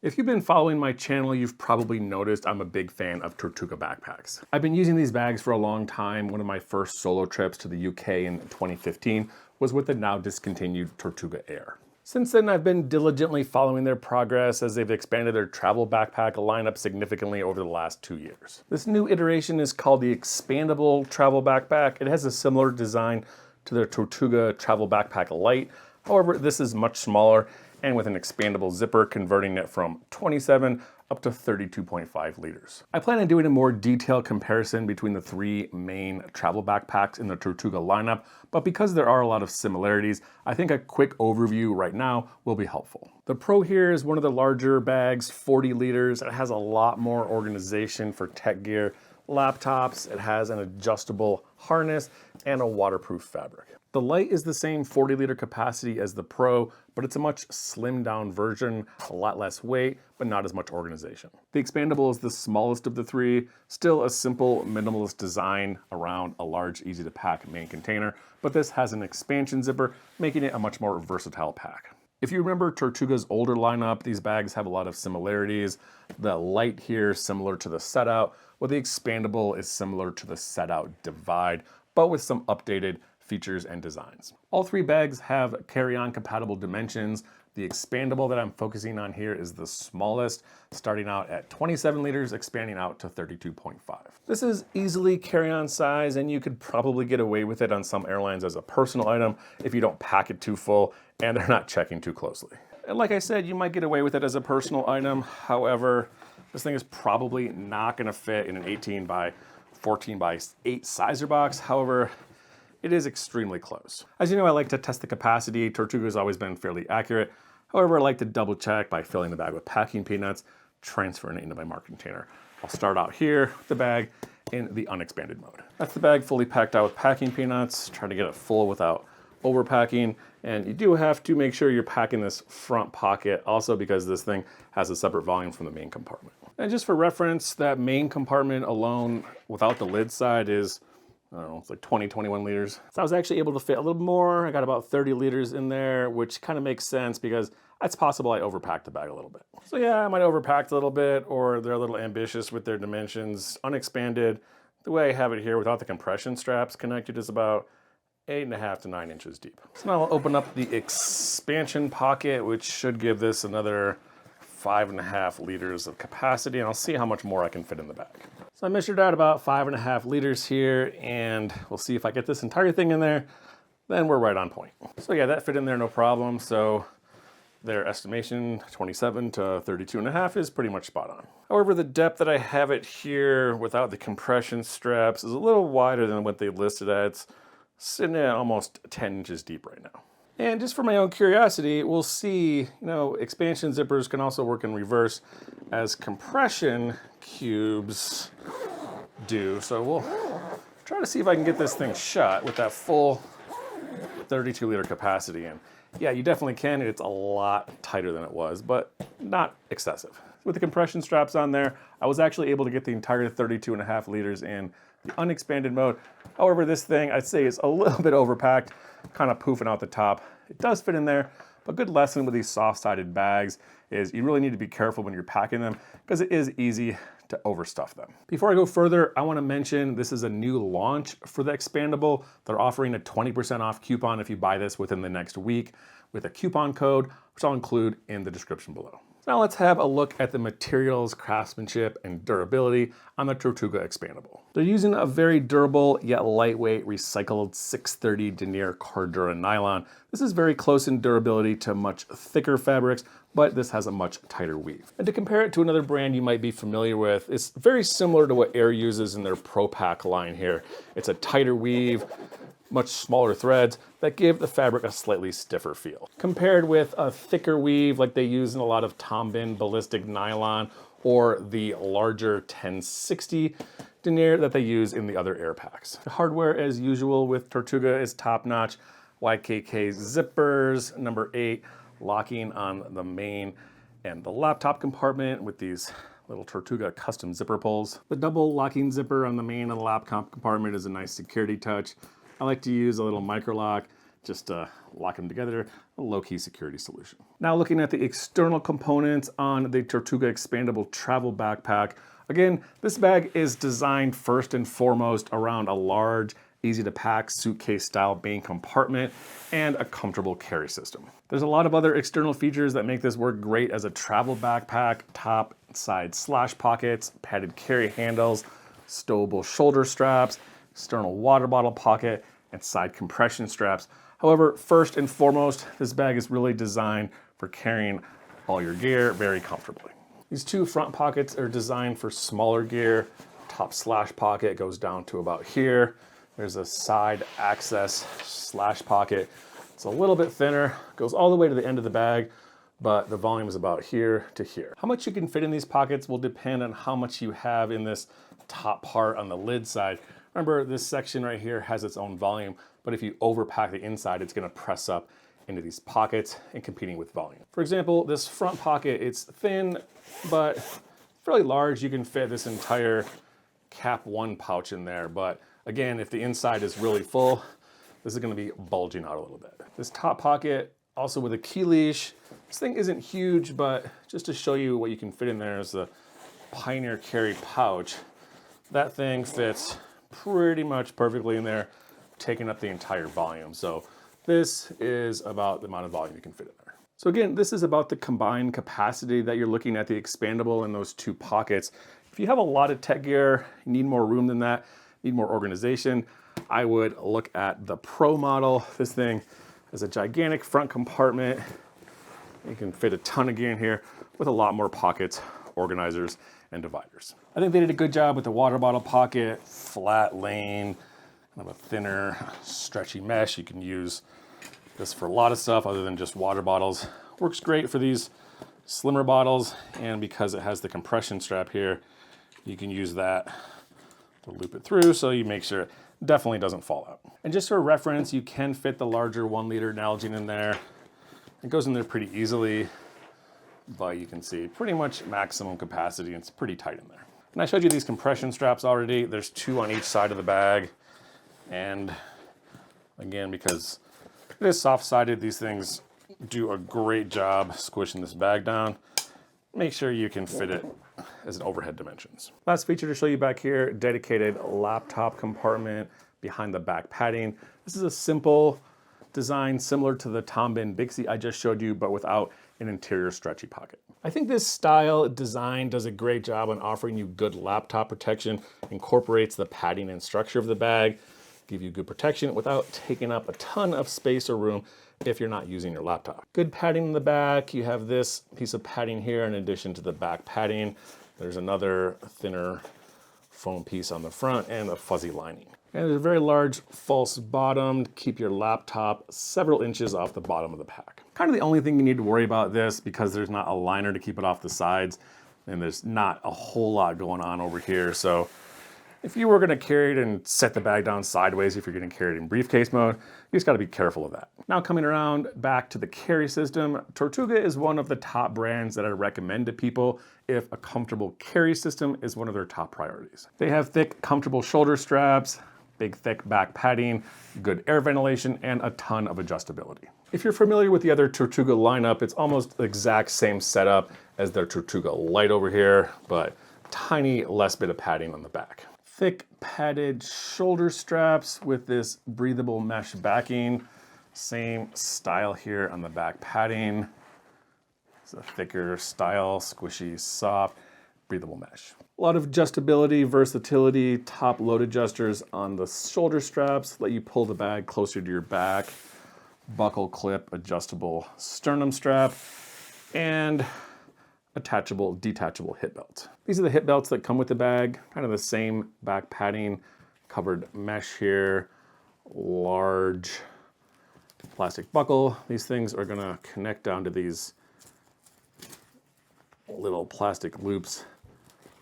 If you've been following my channel, you've probably noticed I'm a big fan of Tortuga backpacks. I've been using these bags for a long time. One of my first solo trips to the UK in 2015 was with the now discontinued Tortuga Air. Since then, I've been diligently following their progress as they've expanded their travel backpack lineup significantly over the last 2 years. This new iteration is called the Expandable travel backpack. It has a similar design to their Tortuga travel backpack Lite. However, this is much smaller and with an expandable zipper, converting it from 27 up to 32.5 liters. I plan on doing a more detailed comparison between the three main travel backpacks in the Tortuga lineup, but because there are a lot of similarities, I think a quick overview right now will be helpful. The Pro here is one of the larger bags, 40 liters. It has a lot more organization for tech gear, laptops. It has an adjustable harness and a waterproof fabric. The Lite is the same 40-liter capacity as the Pro, but it's a much slimmed down version, a lot less weight, but not as much organization. The Expandable is the smallest of the three, still a simple minimalist design around a large, easy to pack main container, but this has an expansion zipper, making it a much more versatile pack. If you remember Tortuga's older lineup, these bags have a lot of similarities. The Lite here is similar to the Set Out, while the Expandable is similar to the Set Out Divide, but with some updated features and designs. All three bags have carry-on compatible dimensions. The Expandable that I'm focusing on here is the smallest, starting out at 27 liters, expanding out to 32.5. This is easily carry-on size, and you could probably get away with it on some airlines as a personal item if you don't pack it too full and they're not checking too closely. And like I said, you might get away with it as a personal item. However, this thing is probably not gonna fit in an 18 by 14 by 8 sizer box. However, it is extremely close. As you know, I like to test the capacity. Tortuga has always been fairly accurate. However, I like to double check by filling the bag with packing peanuts, transferring it into my mark container. I'll start out here with the bag in the unexpanded mode. That's the bag fully packed out with packing peanuts. Try to get it full without overpacking. And you do have to make sure you're packing this front pocket also because this thing has a separate volume from the main compartment. And just for reference, that main compartment alone without the lid side is, I don't know, it's like 20, 21 liters. So I was actually able to fit a little more. I got about 30 liters in there, which kind of makes sense because it's possible I overpacked the bag a little bit. So yeah, I might have overpacked a little bit, or they're a little ambitious with their dimensions. Unexpanded, the way I have it here without the compression straps connected is about 8.5 to 9 inches deep. So now I'll open up the expansion pocket, which should give this another 5.5 liters of capacity, and I'll see how much more I can fit in the bag. So I measured out about 5.5 liters here, and we'll see if I get this entire thing in there, then we're right on point. So yeah, that fit in there no problem. So their estimation, 27 to 32.5 is pretty much spot on. However, the depth that I have it here without the compression straps is a little wider than what they listed at. It's sitting at almost 10 inches deep right now. And just for my own curiosity, we'll see, expansion zippers can also work in reverse as compression cubes do. So we'll try to see if I can get this thing shut with that full 32-liter capacity. And yeah, you definitely can. It's a lot tighter than it was, but not excessive. With the compression straps on there, I was actually able to get the entire 32.5 liters in the unexpanded mode. However, this thing, I'd say, is a little bit overpacked, kind of poofing out the top. It does fit in there, but good lesson with these soft-sided bags is you really need to be careful when you're packing them because it is easy to overstuff them. Before I go further, I want to mention this is a new launch for the Expandable. They're offering a 20% off coupon if you buy this within the next week with a coupon code, which I'll include in the description below. Now let's have a look at the materials, craftsmanship, and durability on the Tortuga Expandable. They're using a very durable yet lightweight recycled 630 denier Cordura nylon. This is very close in durability to much thicker fabrics, but this has a much tighter weave. And to compare it to another brand you might be familiar with, it's very similar to what Air uses in their Pro Pack line here. It's a tighter weave, much smaller threads that give the fabric a slightly stiffer feel. Compared with a thicker weave like they use in a lot of Tombin ballistic nylon or the larger 1060 denier that they use in the other Air packs. The hardware, as usual with Tortuga, is top-notch. YKK zippers, number 8, locking on the main and the laptop compartment with these little Tortuga custom zipper pulls. The double locking zipper on the main and the laptop compartment is a nice security touch. I like to use a little micro lock just lock them together, a low-key security solution. Now looking at the external components on the Tortuga Expandable Travel Backpack. Again, this bag is designed first and foremost around a large, easy to pack suitcase style main compartment and a comfortable carry system. There's a lot of other external features that make this work great as a travel backpack: top and side slash pockets, padded carry handles, stowable shoulder straps, external water bottle pocket, and side compression straps. However, first and foremost, this bag is really designed for carrying all your gear very comfortably. These two front pockets are designed for smaller gear. Top slash pocket goes down to about here. There's a side access slash pocket. It's a little bit thinner, goes all the way to the end of the bag, but the volume is about here to here. How much you can fit in these pockets will depend on how much you have in this top part on the lid side. Remember, this section right here has its own volume, but if you overpack the inside, it's gonna press up into these pockets and competing with volume. For example, this front pocket, it's thin, but fairly large. You can fit this entire Cap 1 pouch in there, but again, if the inside is really full, this is gonna be bulging out a little bit. This top pocket, also with a key leash. This thing isn't huge, but just to show you what you can fit in there is the Pioneer Carry pouch. That thing fits pretty much perfectly in there, taking up the entire volume. So this is about the amount of volume you can fit in there. So again, this is about the combined capacity that you're looking at the Expandable in those two pockets. If you have a lot of tech gear, you need more room than that, need more organization, I would look at the Pro model. This thing has a gigantic front compartment. You can fit a ton of gear in here with a lot more pockets, organizers, and dividers. I think they did a good job with the water bottle pocket, flat lane, kind of a thinner, stretchy mesh. You can use this for a lot of stuff other than just water bottles. Works great for these slimmer bottles, and because it has the compression strap here, you can use that to loop it through so you make sure it definitely doesn't fall out. And just for reference, you can fit the larger 1 liter Nylon in there. It goes in there pretty easily, but you can see pretty much maximum capacity, and it's pretty tight in there. And I showed you these compression straps already. There's 2 on each side of the bag. And again, because it is soft-sided, these things do a great job squishing this bag down. Make sure you can fit it as an overhead dimensions. Last feature to show you back here, dedicated laptop compartment behind the back padding. This is a simple design similar to the Tombin Bixie I just showed you, but without an interior stretchy pocket. I think this style design does a great job on offering you good laptop protection, incorporates the padding and structure of the bag, give you good protection without taking up a ton of space or room if you're not using your laptop. Good padding in the back. You have this piece of padding here in addition to the back padding. There's another thinner foam piece on the front and a fuzzy lining. And there's a very large false bottom to keep your laptop several inches off the bottom of the pack. Kind of the only thing you need to worry about this, because there's not a liner to keep it off the sides, and there's not a whole lot going on over here. So if you were gonna carry it and set the bag down sideways, if you're gonna carry it in briefcase mode, you just gotta be careful of that. Now coming around back to the carry system, Tortuga is one of the top brands that I recommend to people if a comfortable carry system is one of their top priorities. They have thick, comfortable shoulder straps, big, thick back padding, good air ventilation, and a ton of adjustability. If you're familiar with the other Tortuga lineup, it's almost the exact same setup as their Tortuga Lite over here, but tiny less bit of padding on the back. Thick padded shoulder straps with this breathable mesh backing. Same style here on the back padding. It's a thicker style, squishy, soft, breathable mesh. A lot of adjustability, versatility, top load adjusters on the shoulder straps, let you pull the bag closer to your back, buckle clip, adjustable sternum strap, and attachable, detachable hip belt. These are the hip belts that come with the bag, kind of the same back padding, covered mesh here, large plastic buckle. These things are gonna connect down to these little plastic loops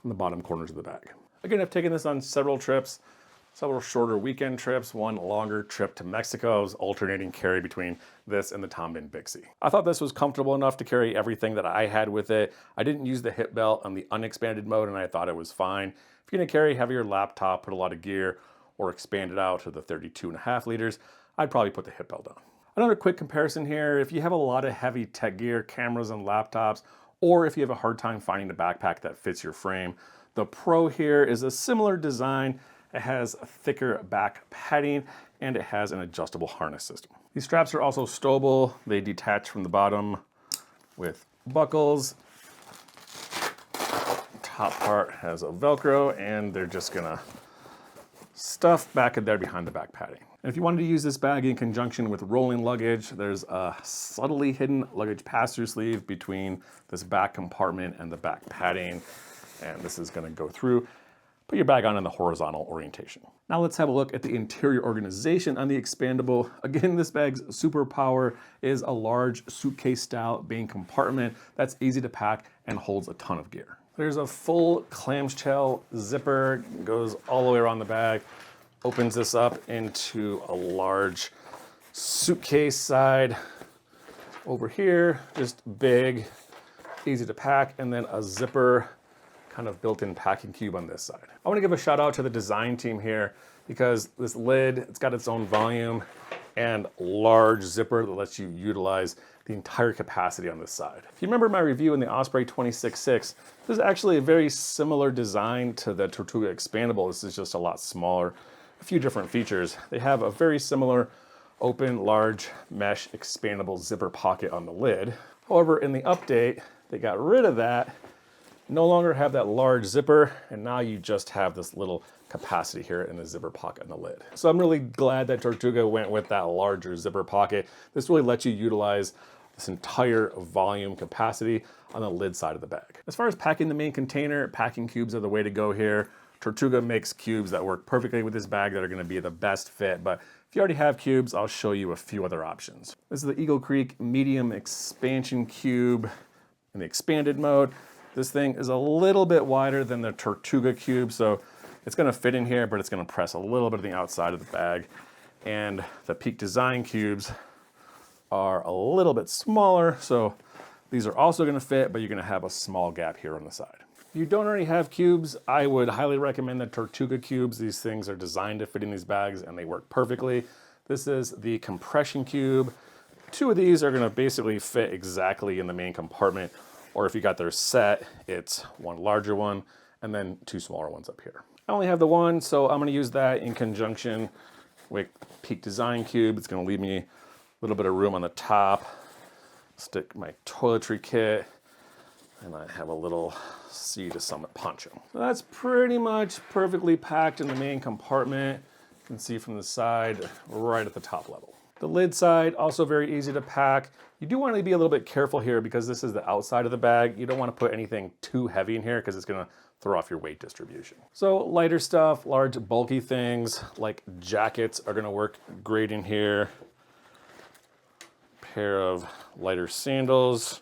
in the bottom corners of the bag. Again, I've taken this on several trips, several shorter weekend trips, one longer trip to Mexico. I was alternating carry between this and the Tombin Bixie. I thought this was comfortable enough to carry everything that I had with it. I didn't use the hip belt on the unexpanded mode, and I thought it was fine. If you're gonna carry heavier laptop, put a lot of gear, or expand it out to the 32.5 liters, I'd probably put the hip belt on. Another quick comparison here, if you have a lot of heavy tech gear, cameras and laptops, or if you have a hard time finding a backpack that fits your frame, the Pro here is a similar design. It has a thicker back padding and it has an adjustable harness system. These straps are also stowable. They detach from the bottom with buckles. Top part has a Velcro and they're just gonna stuff back in there behind the back padding. And if you wanted to use this bag in conjunction with rolling luggage, there's a subtly hidden luggage pass-through sleeve between this back compartment and the back padding. And this is gonna go through. Put your bag on in the horizontal orientation. Now let's have a look at the interior organization on the Expandable. Again, this bag's superpower is a large suitcase style main compartment that's easy to pack and holds a ton of gear. There's a full clamshell zipper, goes all the way around the bag, opens this up into a large suitcase side. Over here, just big, easy to pack, and then a zipper kind of built-in packing cube on this side. I want to give a shout out to the design team here because this lid, it's got its own volume and large zipper that lets you utilize the entire capacity on this side. If you remember my review in the Osprey 26.6, this is actually a very similar design to the Tortuga Expandable. This is just a lot smaller, a few different features. They have a very similar open, large mesh expandable zipper pocket on the lid. However, in the update, they got rid of that, no longer have that large zipper, and now you just have this little capacity here in the zipper pocket on the lid. So I'm really glad that Tortuga went with that larger zipper pocket. This really lets you utilize this entire volume capacity on the lid side of the bag. As far as packing the main container, packing cubes are the way to go here. Tortuga makes cubes that work perfectly with this bag that are gonna be the best fit, but if you already have cubes, I'll show you a few other options. This is the Eagle Creek medium expansion cube in the expanded mode. This thing is a little bit wider than the Tortuga cube, so it's gonna fit in here, but it's gonna press a little bit of the outside of the bag. And the Peak Design cubes are a little bit smaller, so these are also gonna fit, but you're gonna have a small gap here on the side. If you don't already have cubes, I would highly recommend the Tortuga cubes. These things are designed to fit in these bags and they work perfectly. This is the compression cube. Two of these are gonna basically fit exactly in the main compartment, or if you got their set, it's one larger one and then two smaller ones up here. I only have the one, so I'm gonna use that in conjunction with Peak Design cube. It's gonna leave me a little bit of room on the top. Stick my toiletry kit, and I have a little Sea to Summit poncho. So that's pretty much perfectly packed in the main compartment. You can see from the side, right at the top level. The lid side, also very easy to pack. You do want to be a little bit careful here because this is the outside of the bag. You don't want to put anything too heavy in here because it's gonna throw off your weight distribution. So lighter stuff, large bulky things like jackets are gonna work great in here. Pair of lighter sandals.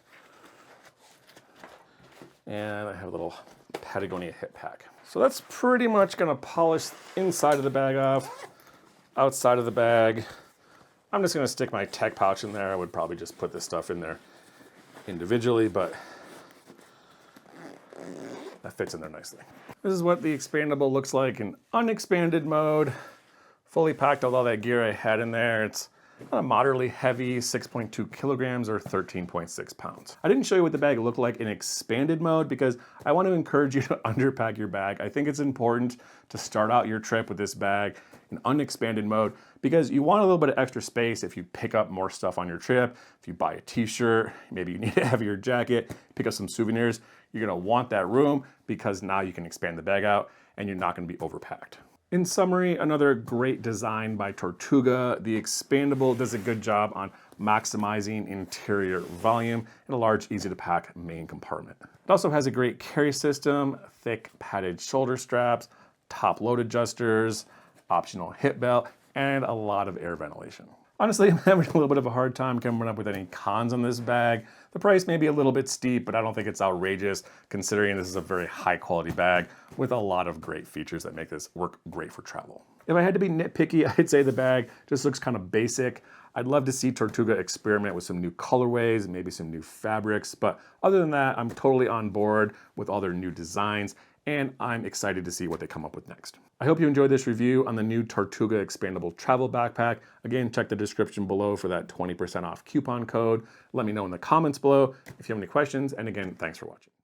And I have a little Patagonia hip pack. So that's pretty much gonna polish inside of the bag off, outside of the bag. I'm just gonna stick my tech pouch in there. I would probably just put this stuff in there individually, but that fits in there nicely. This is what the Expandable looks like in unexpanded mode. Fully packed with all that gear I had in there. It's a moderately heavy, 6.2 kilograms or 13.6 pounds. I didn't show you what the bag looked like in expanded mode because I want to encourage you to underpack your bag. I think it's important to start out your trip with this bag in unexpanded mode because you want a little bit of extra space if you pick up more stuff on your trip. If you buy a t-shirt, maybe you need a heavier jacket, pick up some souvenirs, you're gonna want that room because now you can expand the bag out and you're not gonna be overpacked. In summary, another great design by Tortuga. The Expandable does a good job on maximizing interior volume in a large, easy to pack main compartment. It also has a great carry system, thick padded shoulder straps, top load adjusters, optional hip belt, and a lot of air ventilation. Honestly, I'm having a little bit of a hard time coming up with any cons on this bag. The price may be a little bit steep, but I don't think it's outrageous considering this is a very high quality bag with a lot of great features that make this work great for travel. If I had to be nitpicky, I'd say the bag just looks kind of basic. I'd love to see Tortuga experiment with some new colorways, maybe some new fabrics, but other than that, I'm totally on board with all their new designs and I'm excited to see what they come up with next. I hope you enjoyed this review on the new Tortuga expandable travel backpack. Again, check the description below for that 20% off coupon code. Let me know in the comments below if you have any questions, and again, thanks for watching.